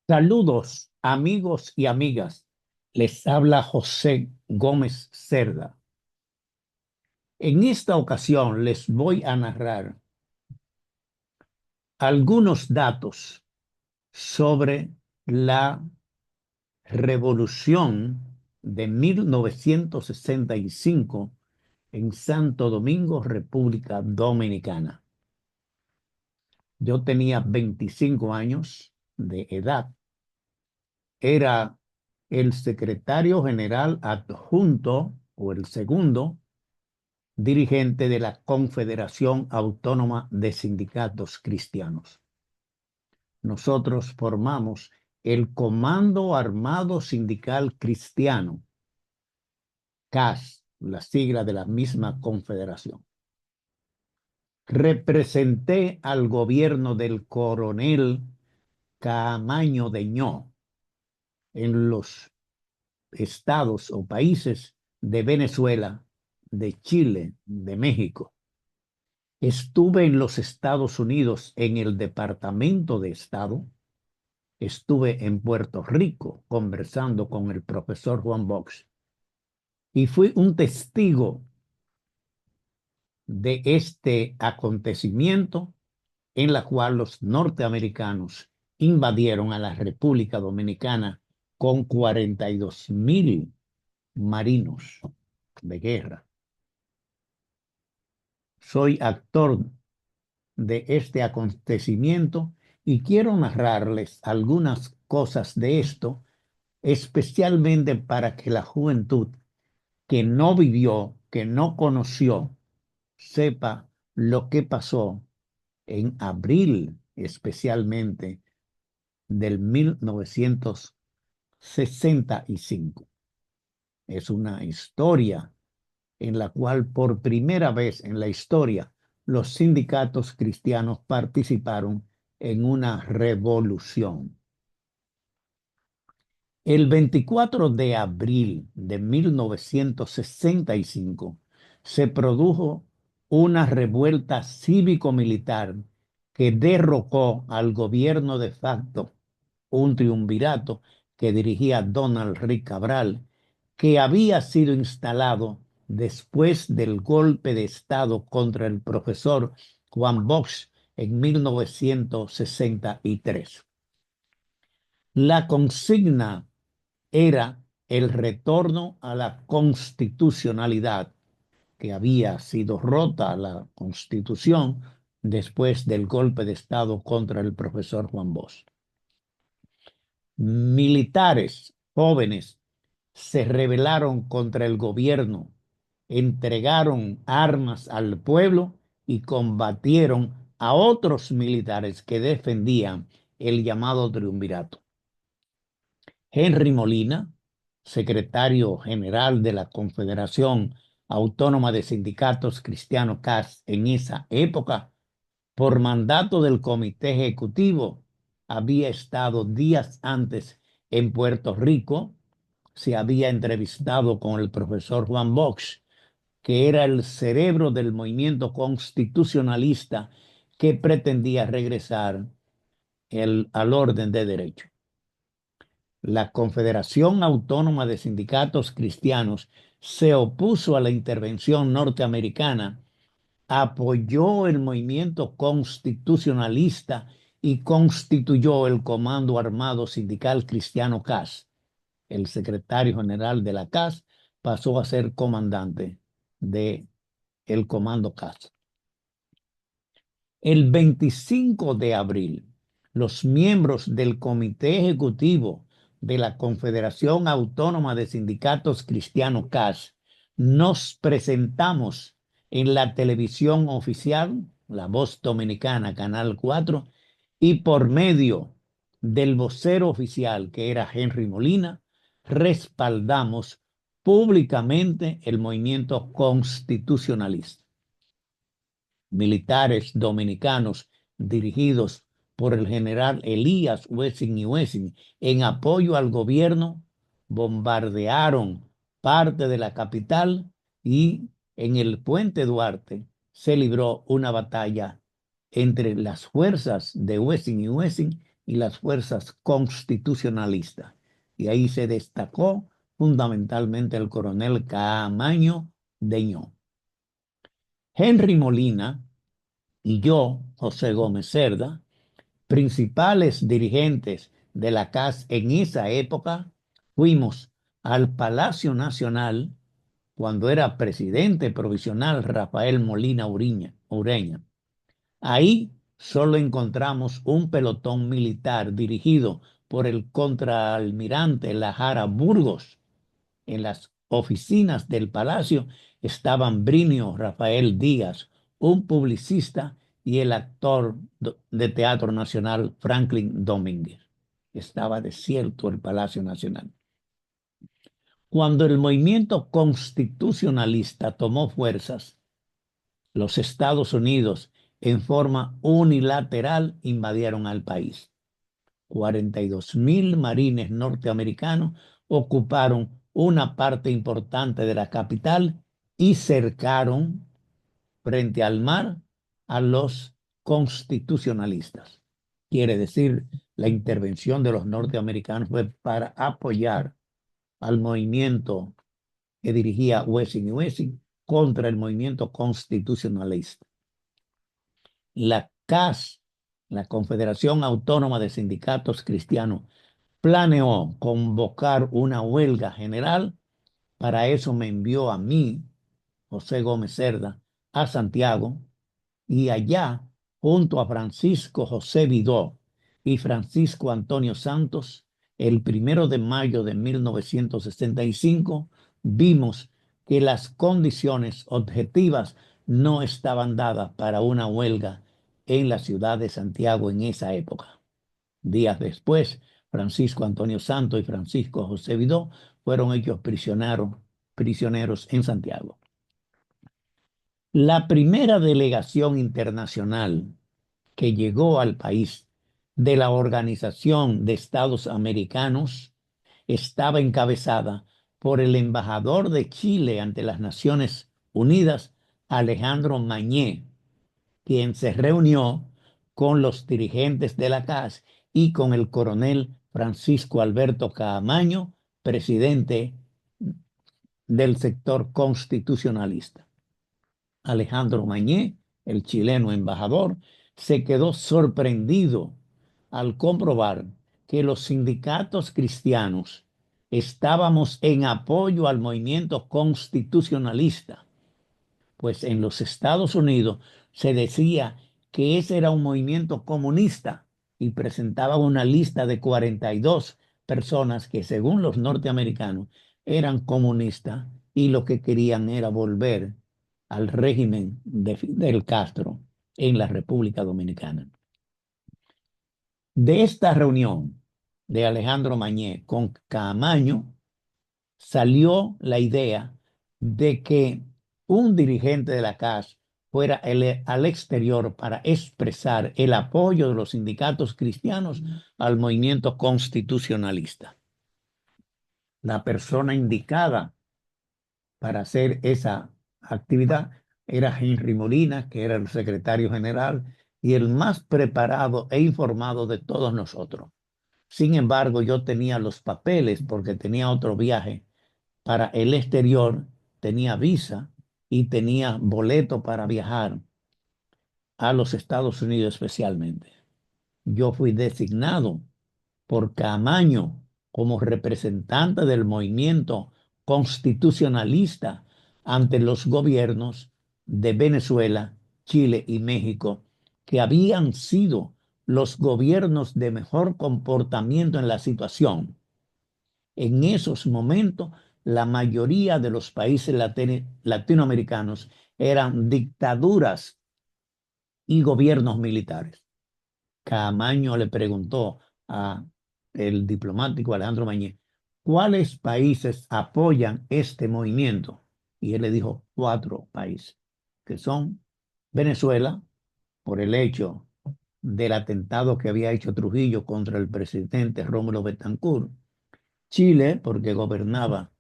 Saludos, amigos y amigas. Les habla José Gómez Cerda. En esta ocasión les voy a narrar algunos datos sobre la Revolución de 1965 en Santo Domingo, República Dominicana. Yo tenía 25 años de edad. Era el secretario general adjunto o el segundo dirigente de la Confederación Autónoma de Sindicatos Cristianos. Nosotros formamos el Comando Armado Sindical Cristiano, CAS, la sigla de la misma confederación. Representé al gobierno del coronel Camaño Deñó en los estados o países de Venezuela, de Chile, de México. Estuve en los Estados Unidos en el Departamento de Estado. Estuve en Puerto Rico conversando con el profesor Juan Bosch y fui un testigo de este acontecimiento en la cual los norteamericanos invadieron a la República Dominicana con 42,000 marinos de guerra. Soy actor de este acontecimiento y quiero narrarles algunas cosas de esto, especialmente para que la juventud que no vivió, que no conoció, sepa lo que pasó en abril, especialmente del 1965. Es una historia en la cual por primera vez en la historia los sindicatos cristianos participaron en una revolución. El 24 de abril de 1965 se produjo una revuelta cívico-militar que derrocó al gobierno de facto, un triunvirato que dirigía Donald Rick Cabral, que había sido instalado después del golpe de Estado contra el profesor Juan Bosch en 1963. La consigna era el retorno a la constitucionalidad, que había sido rota la Constitución después del golpe de Estado contra el profesor Juan Bosch. Militares jóvenes se rebelaron contra el gobierno, entregaron armas al pueblo y combatieron a otros militares que defendían el llamado triunvirato. Henry Molina, secretario general de la Confederación Autónoma de Sindicatos Cristianos CAS en esa época, por mandato del comité ejecutivo, había estado días antes en Puerto Rico. Se había entrevistado con el profesor Juan Bosch, que era el cerebro del movimiento constitucionalista que pretendía regresar al orden de derecho. La Confederación Autónoma de Sindicatos Cristianos se opuso a la intervención norteamericana, apoyó el movimiento constitucionalista y constituyó el Comando Armado Sindical Cristiano CAS. El secretario general de la CAS pasó a ser comandante del Comando CAS. El 25 de abril, los miembros del Comité Ejecutivo de la Confederación Autónoma de Sindicatos Cristianos CAS nos presentamos en la televisión oficial, La Voz Dominicana, Canal 4, y por medio del vocero oficial, que era Henry Molina, respaldamos públicamente el movimiento constitucionalista. Militares dominicanos dirigidos por el general Elías Wessing y Wessing en apoyo al gobierno bombardearon parte de la capital y en el Puente Duarte se libró una batalla entre las fuerzas de Wessing y Wessing y las fuerzas constitucionalistas. Y ahí se destacó fundamentalmente el coronel Caamaño Deñó. Henry Molina y yo, José Gómez Cerda, principales dirigentes de la CAS en esa época, fuimos al Palacio Nacional cuando era presidente provisional Rafael Molina Ureña. Ahí solo encontramos un pelotón militar dirigido por el contraalmirante Lajara Burgos. En las oficinas del palacio estaban Brinio Rafael Díaz, un publicista, y el actor de Teatro Nacional Franklin Domínguez. Estaba desierto el Palacio Nacional. Cuando el movimiento constitucionalista tomó fuerzas, los Estados Unidos en forma unilateral invadieron al país. 42.000 marines norteamericanos ocuparon una parte importante de la capital y cercaron frente al mar a los constitucionalistas. Quiere decir, la intervención de los norteamericanos fue para apoyar al movimiento que dirigía Wessing y Wessing contra el movimiento constitucionalista. La CAS, la Confederación Autónoma de Sindicatos Cristianos, planeó convocar una huelga general. Para eso me envió a mí, José Gómez Cerda, a Santiago, y allá, junto a Francisco José Vidó y Francisco Antonio Santos, el 1 de mayo de 1965, vimos que las condiciones objetivas no estaban dadas para una huelga en la ciudad de Santiago en esa época. Días después, Francisco Antonio Santos y Francisco José Vidó fueron hechos prisioneros en Santiago. La primera delegación internacional que llegó al país de la Organización de Estados Americanos estaba encabezada por el embajador de Chile ante las Naciones Unidas, Alejandro Mañé, quien se reunió con los dirigentes de la CAS y con el coronel Francisco Alberto Caamaño, presidente del sector constitucionalista. Alejandro Mañé, el chileno embajador, se quedó sorprendido al comprobar que los sindicatos cristianos estábamos en apoyo al movimiento constitucionalista, pues en los Estados Unidos se decía que ese era un movimiento comunista y presentaba una lista de 42 personas que, según los norteamericanos, eran comunistas y lo que querían era volver al régimen de Fidel Castro en la República Dominicana. De esta reunión de Alejandro Mañé con Caamaño salió la idea de que un dirigente de la CAS fuera al exterior para expresar el apoyo de los sindicatos cristianos al movimiento constitucionalista. La persona indicada para hacer esa actividad era Henry Molina, que era el secretario general y el más preparado e informado de todos nosotros. Sin embargo, yo tenía los papeles porque tenía otro viaje para el exterior, tenía visa y tenía boleto para viajar a los Estados Unidos especialmente. Yo fui designado por Caamaño como representante del movimiento constitucionalista ante los gobiernos de Venezuela, Chile y México, que habían sido los gobiernos de mejor comportamiento en la situación. En esos momentos, la mayoría de los países latinoamericanos eran dictaduras y gobiernos militares. Caamaño le preguntó a el diplomático Alejandro Mañé, ¿cuáles países apoyan este movimiento? Y él le dijo 4 países, que son Venezuela, por el hecho del atentado que había hecho Trujillo contra el presidente Rómulo Betancourt; Chile, porque gobernaba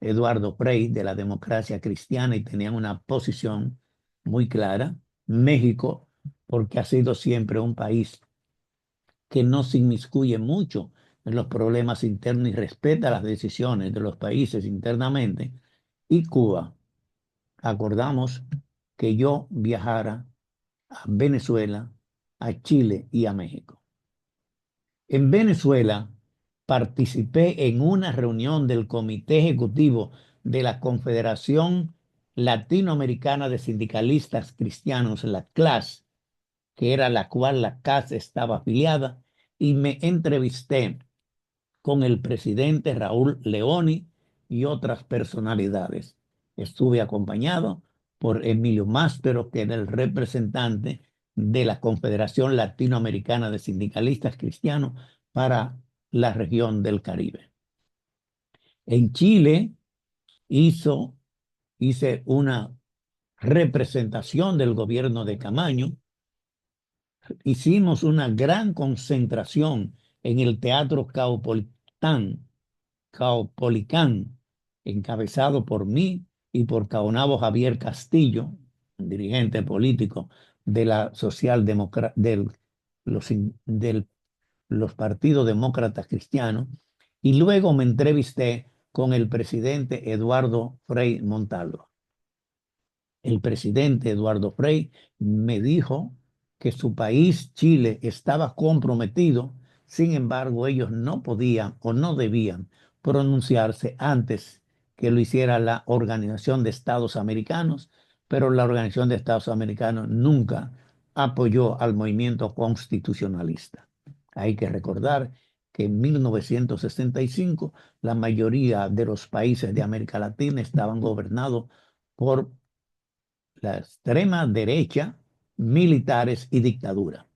Eduardo Frei de la democracia cristiana y tenían una posición muy clara; México, porque ha sido siempre un país que no se inmiscuye mucho en los problemas internos y respeta las decisiones de los países internamente, y Cuba. Acordamos que yo viajara a Venezuela, a Chile y a México. En Venezuela participé en una reunión del Comité Ejecutivo de la Confederación Latinoamericana de Sindicalistas Cristianos, la CLAS, que era la cual la CAS estaba afiliada, y me entrevisté con el presidente Raúl Leoni y otras personalidades. Estuve acompañado por Emilio Máspero, que era el representante de la Confederación Latinoamericana de Sindicalistas Cristianos para la región del Caribe. En Chile hice una representación del gobierno de Camaño. Hicimos una gran concentración en el Teatro Caupolicán, encabezado por mí y por Caonabo Javier Castillo, un dirigente político de la del los partidos demócratas cristianos, y luego me entrevisté con el presidente Eduardo Frei Montalva. El presidente Eduardo Frei me dijo que su país, Chile, estaba comprometido. Sin embargo, ellos no podían o no debían pronunciarse antes que lo hiciera la Organización de Estados Americanos, pero la Organización de Estados Americanos nunca apoyó al movimiento constitucionalista. Hay que recordar que en 1965 la mayoría de los países de América Latina estaban gobernados por la extrema derecha, militares y dictadura.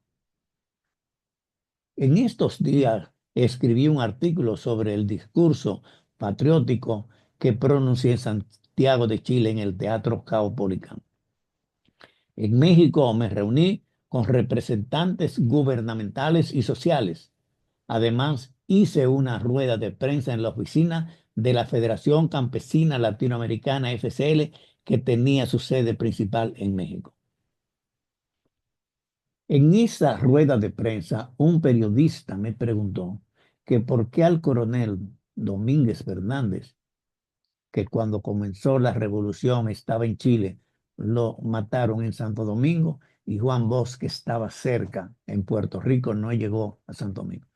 En estos días escribí un artículo sobre el discurso patriótico que pronuncié en Santiago de Chile en el Teatro Caupolicán. En México me reuní con representantes gubernamentales y sociales. Además, hice una rueda de prensa en la oficina de la Federación Campesina Latinoamericana FCL, que tenía su sede principal en México. En esa rueda de prensa, un periodista me preguntó que por qué al coronel Domínguez Fernández, que cuando comenzó la revolución estaba en Chile, lo mataron en Santo Domingo, y Juan Bosch, que estaba cerca en Puerto Rico, no llegó a Santo Domingo.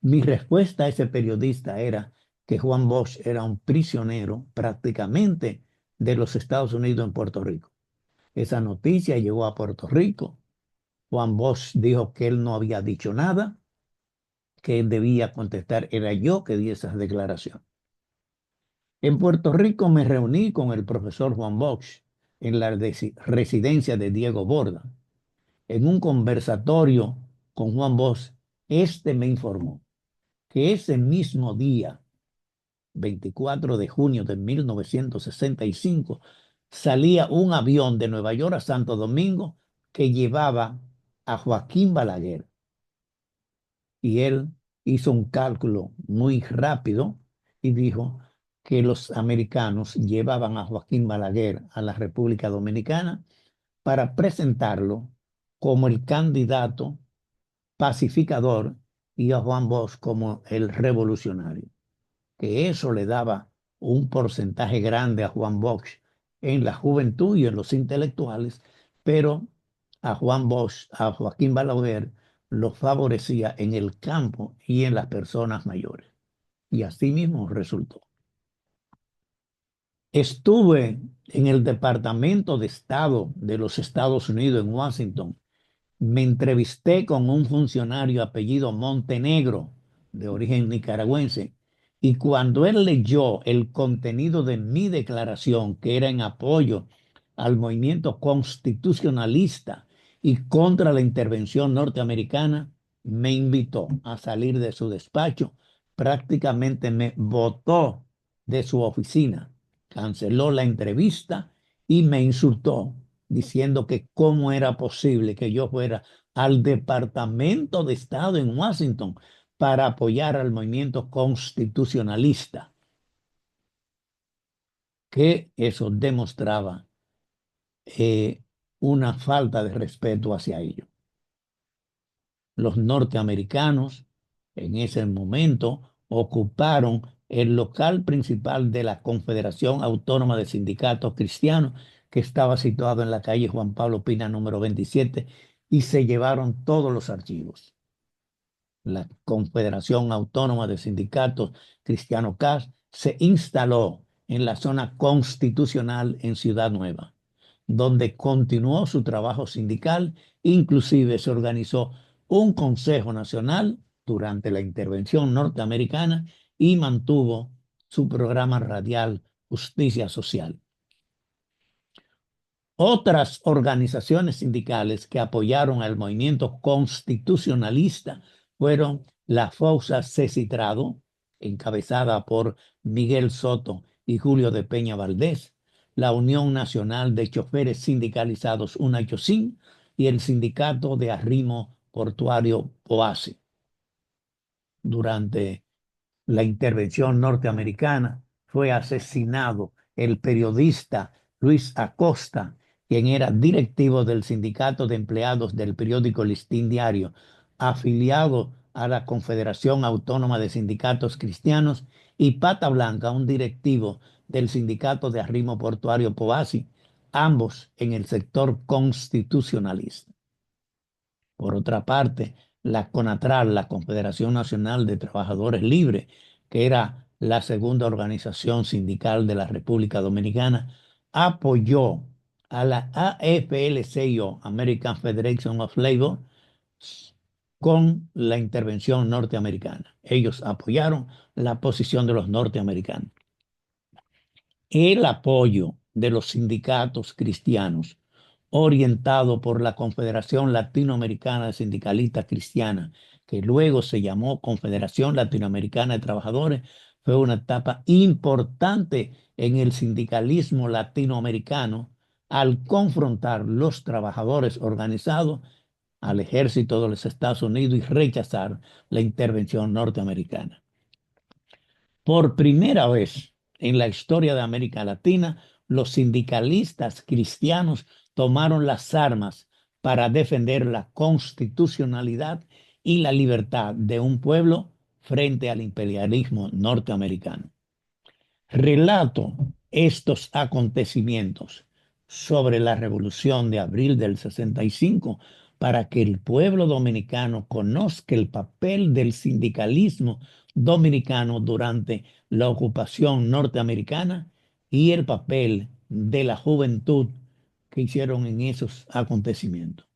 Mi respuesta a ese periodista era que Juan Bosch era un prisionero prácticamente de los Estados Unidos en Puerto Rico. Esa noticia llegó a Puerto Rico. Juan Bosch dijo que él no había dicho nada, que él debía contestar. Era yo que di esas declaraciones. En Puerto Rico me reuní con el profesor Juan Bosch en la residencia de Diego Borda. En un conversatorio con Juan Bosch, este me informó que ese mismo día, 24 de junio de 1965, salía un avión de Nueva York a Santo Domingo que llevaba a Joaquín Balaguer. Y él hizo un cálculo muy rápido y dijo que los americanos llevaban a Joaquín Balaguer a la República Dominicana para presentarlo como el candidato pacificador y a Juan Bosch como el revolucionario, que eso le daba un porcentaje grande a Juan Bosch en la juventud y en los intelectuales, pero a Juan Bosch, a Joaquín Balaguer, lo favorecía en el campo y en las personas mayores. Y así mismo resultó. Estuve en el Departamento de Estado de los Estados Unidos en Washington. Me entrevisté con un funcionario apellido Montenegro, de origen nicaragüense, y cuando él leyó el contenido de mi declaración, que era en apoyo al movimiento constitucionalista y contra la intervención norteamericana, me invitó a salir de su despacho. Prácticamente me botó de su oficina, canceló la entrevista y me insultó diciendo que cómo era posible que yo fuera al Departamento de Estado en Washington para apoyar al movimiento constitucionalista, que eso demostraba una falta de respeto hacia ellos. Los norteamericanos en ese momento ocuparon el local principal de la Confederación Autónoma de Sindicatos Cristianos, que estaba situado en la calle Juan Pablo Pina número 27, y se llevaron todos los archivos. La Confederación Autónoma de Sindicatos Cristiano CAS se instaló en la zona constitucional en Ciudad Nueva, donde continuó su trabajo sindical. Inclusive se organizó un Consejo Nacional durante la intervención norteamericana y mantuvo su programa radial Justicia Social. Otras organizaciones sindicales que apoyaron al movimiento constitucionalista fueron la Fosa Cecitrado, encabezada por Miguel Soto y Julio de Peña Valdés, la Unión Nacional de Choferes Sindicalizados UNACHOSIN y el Sindicato de Arrimo Portuario OASI. Durante la intervención norteamericana fue asesinado el periodista Luis Acosta, quien era directivo del Sindicato de Empleados del periódico Listín Diario, afiliado a la Confederación Autónoma de Sindicatos Cristianos, y Pata Blanca, un directivo del Sindicato de Arrimo Portuario POASI, ambos en el sector constitucionalista. Por otra parte, la CONATRAL, la Confederación Nacional de Trabajadores Libres, que era la segunda organización sindical de la República Dominicana, apoyó a la AFL-CIO, American Federation of Labor, con la intervención norteamericana. Ellos apoyaron la posición de los norteamericanos. El apoyo de los sindicatos cristianos, orientado por la Confederación Latinoamericana de Sindicalistas Cristianas, que luego se llamó Confederación Latinoamericana de Trabajadores, fue una etapa importante en el sindicalismo latinoamericano al confrontar los trabajadores organizados al ejército de los Estados Unidos y rechazar la intervención norteamericana. Por primera vez en la historia de América Latina, los sindicalistas cristianos tomaron las armas para defender la constitucionalidad y la libertad de un pueblo frente al imperialismo norteamericano. Relato estos acontecimientos sobre la Revolución de Abril del 65 para que el pueblo dominicano conozca el papel del sindicalismo dominicano durante la ocupación norteamericana y el papel de la juventud que hicieron en esos acontecimientos.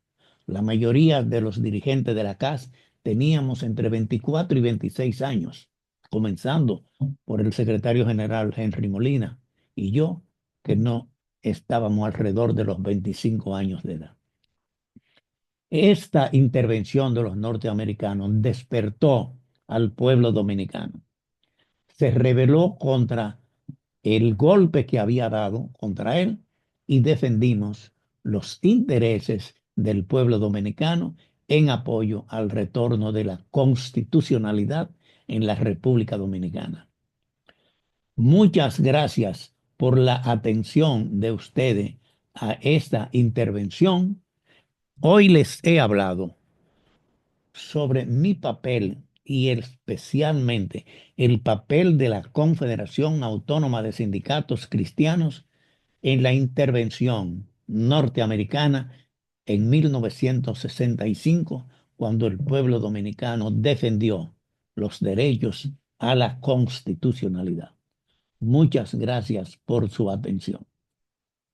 La mayoría de los dirigentes de la CAS teníamos entre 24 y 26 años, comenzando por el secretario general Henry Molina y yo, que no estábamos alrededor de los 25 años de edad. Esta intervención de los norteamericanos despertó al pueblo dominicano. Se rebeló contra el golpe que había dado contra él y defendimos los intereses del pueblo dominicano en apoyo al retorno de la constitucionalidad en la República Dominicana. Muchas gracias por la atención de ustedes a esta intervención. Hoy les he hablado sobre mi papel y especialmente el papel de la Confederación Autónoma de Sindicatos Cristianos en la intervención norteamericana en 1965, cuando el pueblo dominicano defendió los derechos a la constitucionalidad. Muchas gracias por su atención.